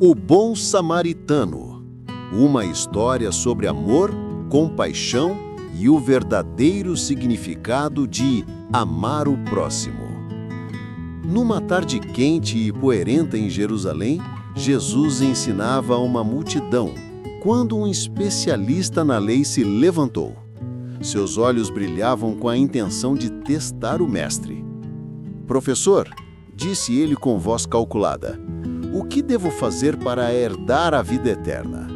O Bom Samaritano, uma história sobre amor, compaixão e o verdadeiro significado de amar o próximo. Numa tarde quente e poeirenta em Jerusalém, Jesus ensinava a uma multidão, quando um especialista na lei se levantou. Seus olhos brilhavam com a intenção de testar o mestre. "Professor", disse ele com voz calculada, "o que devo fazer para herdar a vida eterna?"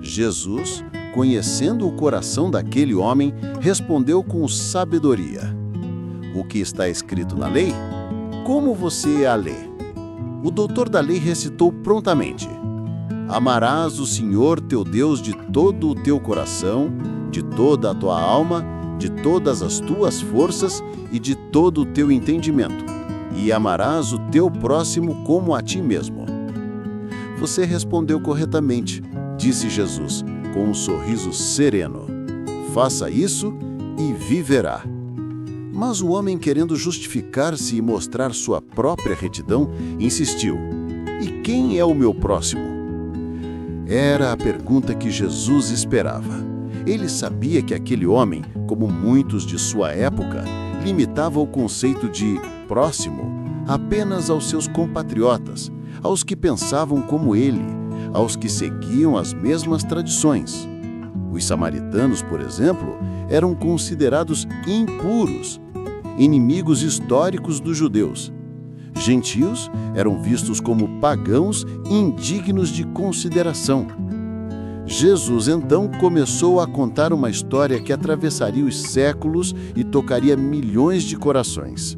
Jesus, conhecendo o coração daquele homem, respondeu com sabedoria: "O que está escrito na lei? Como você a lê?" O doutor da lei recitou prontamente: "Amarás o Senhor teu Deus de todo o teu coração, de toda a tua alma, de todas as tuas forças e de todo o teu entendimento, e amarás o teu próximo como a ti mesmo." "Você respondeu corretamente", disse Jesus, com um sorriso sereno. "Faça isso e viverá." Mas o homem, querendo justificar-se e mostrar sua própria retidão, insistiu: "E quem é o meu próximo?" Era a pergunta que Jesus esperava. Ele sabia que aquele homem, como muitos de sua época, limitava o conceito de próximo apenas aos seus compatriotas, aos que pensavam como ele, aos que seguiam as mesmas tradições. Os samaritanos, por exemplo, eram considerados impuros, inimigos históricos dos judeus. Gentios eram vistos como pagãos indignos de consideração. Jesus, então, começou a contar uma história que atravessaria os séculos e tocaria milhões de corações.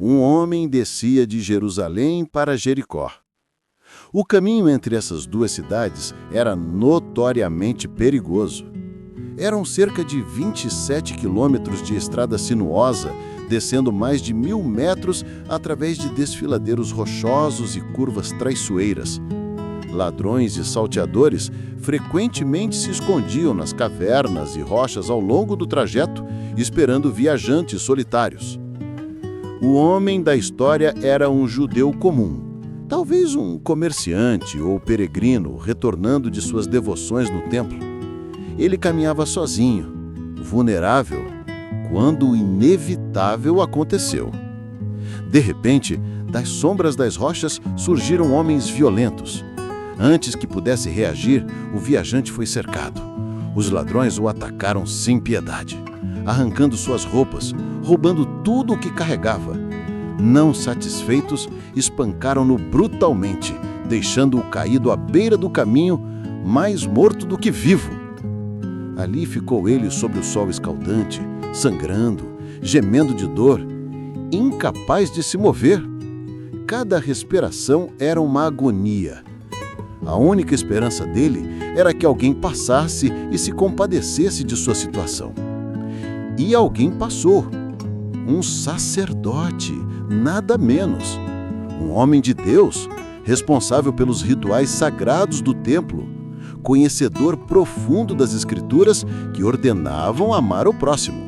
Um homem descia de Jerusalém para Jericó. O caminho entre essas duas cidades era notoriamente perigoso. Eram cerca de 27 quilômetros de estrada sinuosa, descendo mais de 1.000 metros através de desfiladeiros rochosos e curvas traiçoeiras. Ladrões e salteadores frequentemente se escondiam nas cavernas e rochas ao longo do trajeto, esperando viajantes solitários. O homem da história era um judeu comum, talvez um comerciante ou peregrino retornando de suas devoções no templo. Ele caminhava sozinho, vulnerável, quando o inevitável aconteceu. De repente, das sombras das rochas surgiram homens violentos. Antes que pudesse reagir, o viajante foi cercado. Os ladrões o atacaram sem piedade, arrancando suas roupas, roubando tudo o que carregava. Não satisfeitos, espancaram-no brutalmente, deixando-o caído à beira do caminho, mais morto do que vivo. Ali ficou ele sob o sol escaldante, sangrando, gemendo de dor, incapaz de se mover. Cada respiração era uma agonia. A única esperança dele era que alguém passasse e se compadecesse de sua situação. E alguém passou. Um sacerdote, nada menos. Um homem de Deus, responsável pelos rituais sagrados do templo, conhecedor profundo das Escrituras que ordenavam amar o próximo.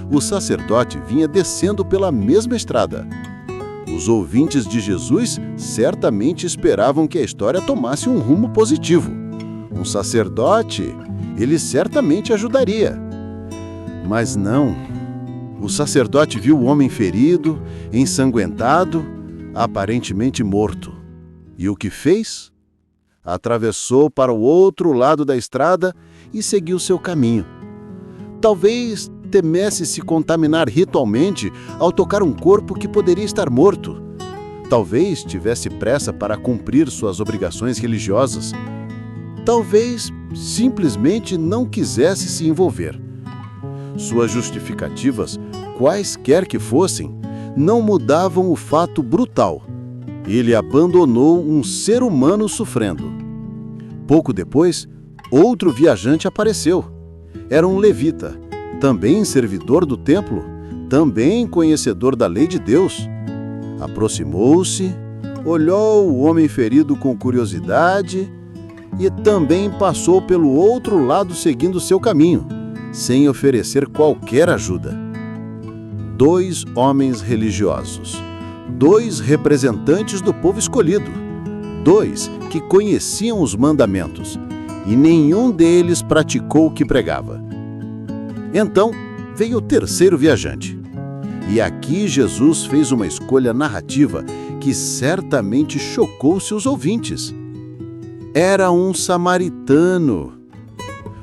O sacerdote vinha descendo pela mesma estrada. Os ouvintes de Jesus certamente esperavam que a história tomasse um rumo positivo. Um sacerdote, ele certamente ajudaria. Mas não. O sacerdote viu o homem ferido, ensanguentado, aparentemente morto. E o que fez? Atravessou para o outro lado da estrada e seguiu seu caminho. Talvez temesse se contaminar ritualmente ao tocar um corpo que poderia estar morto. Talvez tivesse pressa para cumprir suas obrigações religiosas. Talvez simplesmente não quisesse se envolver. Suas justificativas, quaisquer que fossem, não mudavam o fato brutal. Ele abandonou um ser humano sofrendo. Pouco depois, outro viajante apareceu. Era um levita, também servidor do templo, também conhecedor da lei de Deus. Aproximou-se, olhou o homem ferido com curiosidade e também passou pelo outro lado seguindo seu caminho, sem oferecer qualquer ajuda. 2 homens religiosos, 2 representantes do povo escolhido, 2 que conheciam os mandamentos, e nenhum deles praticou o que pregava. Então veio o terceiro viajante. E aqui Jesus fez uma escolha narrativa que certamente chocou seus ouvintes. Era um samaritano.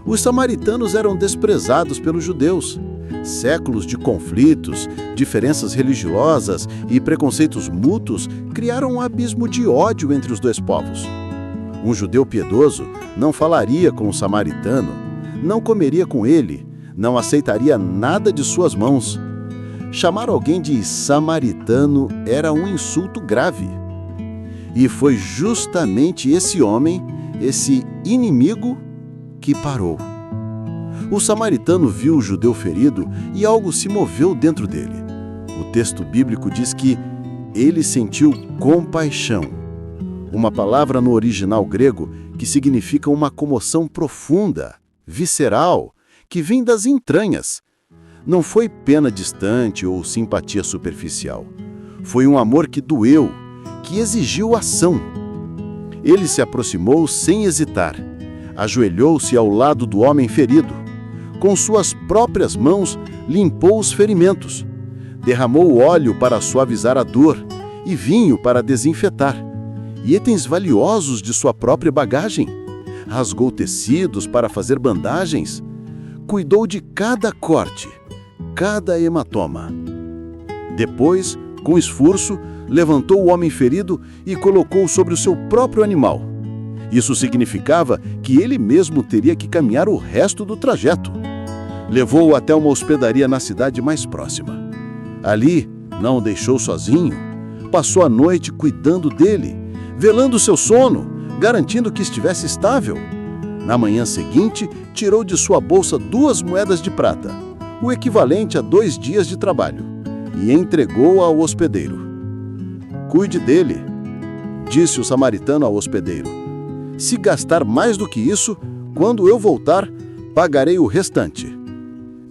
Os samaritanos eram desprezados pelos judeus. Séculos de conflitos, diferenças religiosas e preconceitos mútuos criaram um abismo de ódio entre os dois povos. Um judeu piedoso não falaria com um samaritano, não comeria com ele, não aceitaria nada de suas mãos. Chamar alguém de samaritano era um insulto grave. E foi justamente esse homem, esse inimigo, que parou. O samaritano viu o judeu ferido e algo se moveu dentro dele. O texto bíblico diz que ele sentiu compaixão, uma palavra no original grego que significa uma comoção profunda, visceral, que vem das entranhas. Não foi pena distante ou simpatia superficial. Foi um amor que doeu, que exigiu ação. Ele se aproximou sem hesitar, ajoelhou-se ao lado do homem ferido. Com suas próprias mãos, limpou os ferimentos. Derramou óleo para suavizar a dor e vinho para desinfetar. E itens valiosos de sua própria bagagem. Rasgou tecidos para fazer bandagens. Cuidou de cada corte, cada hematoma. Depois, com esforço, levantou o homem ferido e colocou sobre o seu próprio animal. Isso significava que ele mesmo teria que caminhar o resto do trajeto. Levou-o até uma hospedaria na cidade mais próxima. Ali, não o deixou sozinho. Passou a noite cuidando dele, velando seu sono, garantindo que estivesse estável. Na manhã seguinte, tirou de sua bolsa 2 moedas de prata, o equivalente a 2 dias de trabalho, e entregou ao hospedeiro. Cuide dele, disse o samaritano ao hospedeiro. Se gastar mais do que isso, quando eu voltar, pagarei o restante.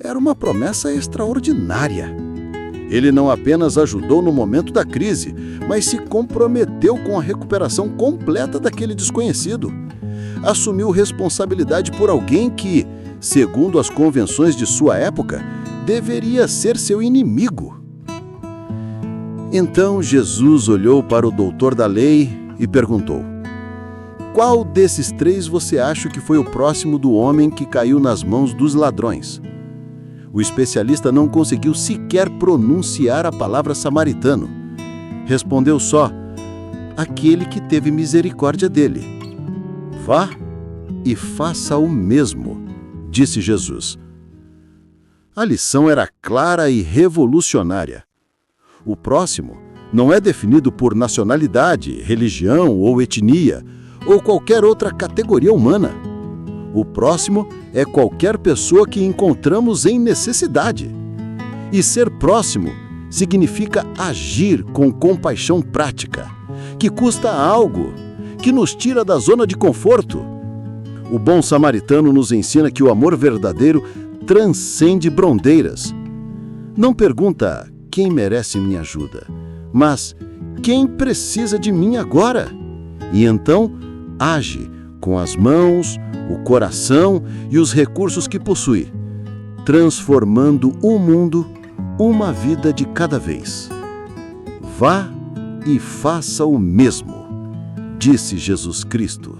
Era uma promessa extraordinária. Ele não apenas ajudou no momento da crise, mas se comprometeu com a recuperação completa daquele desconhecido. Assumiu responsabilidade por alguém que, segundo as convenções de sua época, deveria ser seu inimigo. Então Jesus olhou para o doutor da lei e perguntou: qual desses 3 você acha que foi o próximo do homem que caiu nas mãos dos ladrões? O especialista não conseguiu sequer pronunciar a palavra samaritano. Respondeu só: aquele que teve misericórdia dele. Vá e faça o mesmo, disse Jesus. A lição era clara e revolucionária. O próximo não é definido por nacionalidade, religião ou etnia, ou qualquer outra categoria humana. O próximo é qualquer pessoa que encontramos em necessidade. E ser próximo significa agir com compaixão prática, que custa algo, que nos tira da zona de conforto. O bom samaritano nos ensina que o amor verdadeiro transcende brondeiras. Não pergunta quem merece minha ajuda, mas quem precisa de mim agora? E então age com as mãos, o coração e os recursos que possui, transformando o mundo uma vida de cada vez. Vá e faça o mesmo, disse Jesus Cristo.